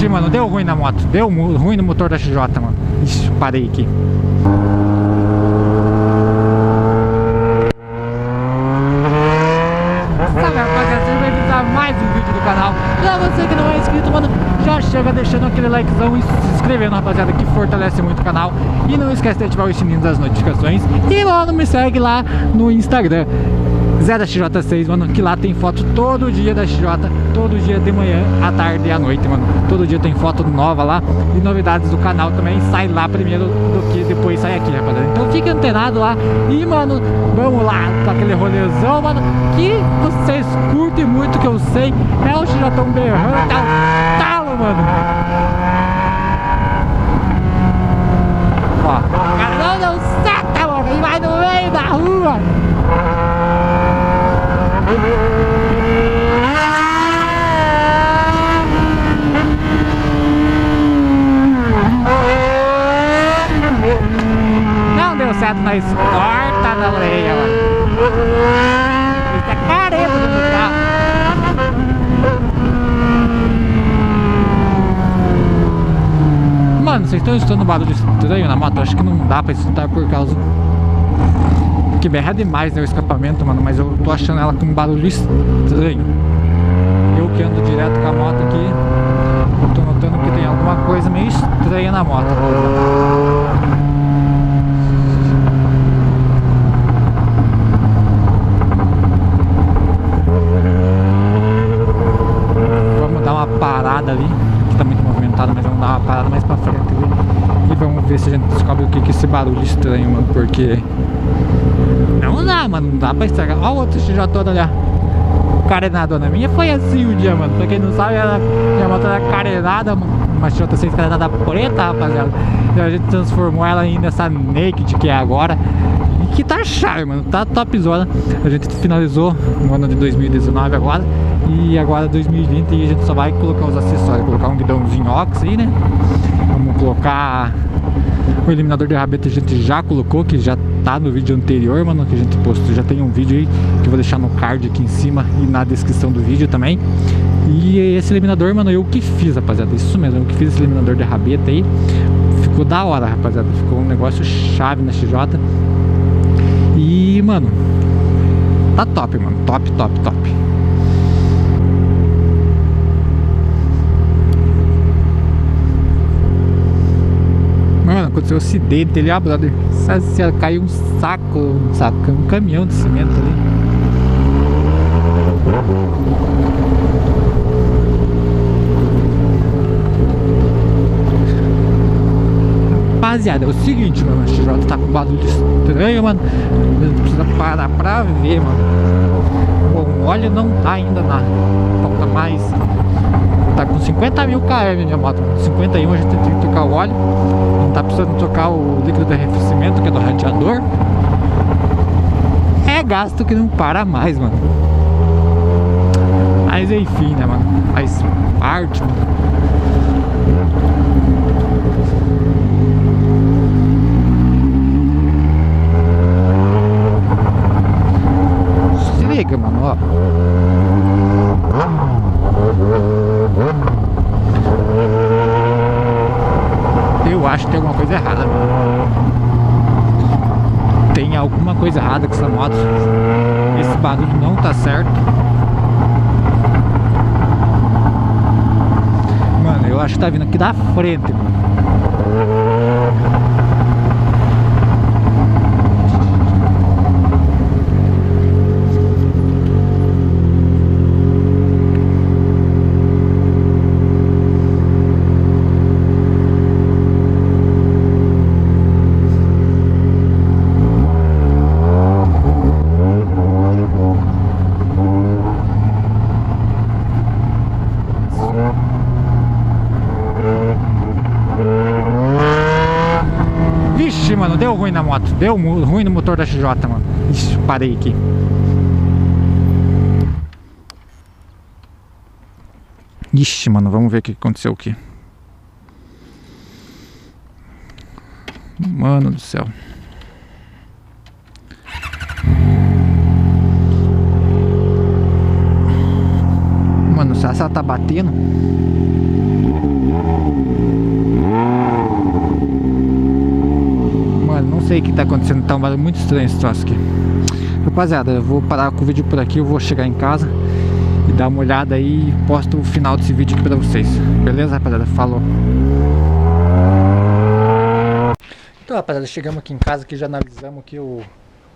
Vixe, mano, deu ruim na moto. Deu ruim no motor da XJ, mano. Ixi, parei aqui. Sabe, rapaziada, você vai visitar mais um vídeo do canal. Pra você que não é inscrito, mano, já chega deixando aquele likezão e se inscrevendo, rapaziada, que fortalece muito o canal. E não esquece de ativar o sininho das notificações. E, mano, me segue lá no Instagram, Zé da XJ6, mano, que lá tem foto todo dia da XJ, todo dia de manhã, à tarde e à noite, mano. Todo dia tem foto nova lá e novidades do canal também sai lá primeiro do que depois sai aqui, rapaziada. Então fique antenado lá e, mano, vamos lá pra aquele rolezão, mano, que vocês curtem muito, que eu sei. É o XJ berrando, tá o talo, mano. Ó, cara, não seta, mano, e vai no meio da rua. Não deu certo na escorta da orelha, mano. Isso é careta do carro. Mano, vocês estão escutando barulho estranho na moto? Acho que não dá pra escutar por causa que berra demais, né, o escapamento, mano. Mas eu tô achando ela com um barulho estranho. Eu que ando direto com a moto aqui, eu tô notando que tem alguma coisa meio estranha na moto. Vamos dar uma parada ali, que tá muito movimentado, mas vamos dar uma parada mais pra frente ali. E vamos ver se a gente descobre o que é esse barulho estranho, mano, porque não dá, mano, não dá pra estragar. Olha o outro XJ todo ali, carenadona. Minha foi assim um dia, mano. Pra quem não sabe, minha moto era carenada, uma XJ6 carenada preta, rapaziada. E a gente transformou ela nessa Naked que é agora. E que tá chave, mano, tá topzona. A gente finalizou no ano de 2019 agora. E agora 2020 e a gente só vai colocar os acessórios. Colocar um guidãozinho ox aí, né? Vamos colocar o eliminador de rabeta, a gente já colocou, que já tá no vídeo anterior, mano, que a gente postou. Já tem um vídeo aí que eu vou deixar no card aqui em cima e na descrição do vídeo também. E esse eliminador, mano, eu que fiz, rapaziada. Isso mesmo, eu que fiz esse eliminador de rabeta aí. Ficou da hora, rapaziada. Ficou um negócio chave na XJ. E, mano, tá top, mano. Top, top, top. Mano, aconteceu um acidente ali, brother. Caiu um saco, um caminhão de cimento ali. Rapaziada, é o seguinte, mano, a XJ tá com barulho estranho, mano. Precisa parar pra ver, mano. Bom, o óleo não tá ainda na... Falta mais. Tá com 50 mil km minha moto. 51 a gente tem que trocar o óleo. Não tá precisando trocar o líquido de arrefecimento, que é do radiador. É gasto que não para mais, mano. Mas enfim, né, mano? Faz parte, mano. Se liga, mano, ó. Eu acho que tem alguma coisa errada, mano. Tem alguma coisa errada com essa moto. Esse barulho não tá certo. Mano, eu acho que tá vindo aqui da frente, mano. Vixe, mano, deu ruim na moto. Deu ruim no motor da XJ, mano. Ixi, parei aqui. Ixi, mano, vamos ver o que aconteceu aqui. Mano do céu. Mano, se ela tá batendo. Mano, não sei o que tá acontecendo, tá um barulho muito estranho esse troço aqui. Rapaziada, eu vou parar com o vídeo por aqui, eu vou chegar em casa e dar uma olhada aí e posto o final desse vídeo aqui pra vocês. Beleza, rapaziada? Falou! Então, rapaziada, chegamos aqui em casa, que já analisamos aqui o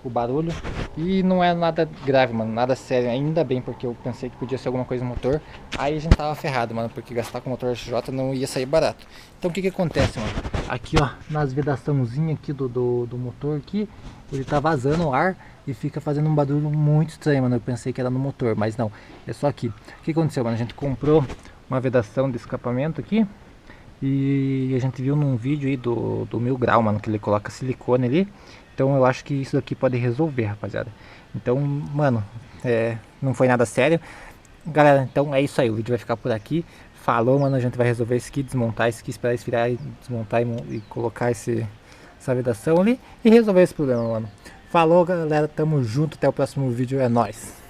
barulho e não é nada grave, mano, nada sério, ainda bem, porque eu pensei que podia ser alguma coisa no motor, aí a gente tava ferrado, mano, porque gastar com motor XJ não ia sair barato. Então o que que acontece, mano? Aqui, ó, nas vedaçãozinhas aqui do motor aqui, ele tá vazando o ar e fica fazendo um barulho muito estranho, mano. Eu pensei que era no motor, mas não, é só aqui. O que aconteceu, mano? A gente comprou uma vedação de escapamento aqui e a gente viu num vídeo aí do Mil Grau, mano, que ele coloca silicone ali. Então eu acho que isso daqui pode resolver, rapaziada. Então, mano, não foi nada sério. Galera, então é isso aí, o vídeo vai ficar por aqui. Falou, mano, a gente vai resolver isso aqui, desmontar isso aqui, esperar esfriar e desmontar e colocar essa vedação ali e resolver esse problema, mano. Falou, galera, tamo junto, até o próximo vídeo, é nóis.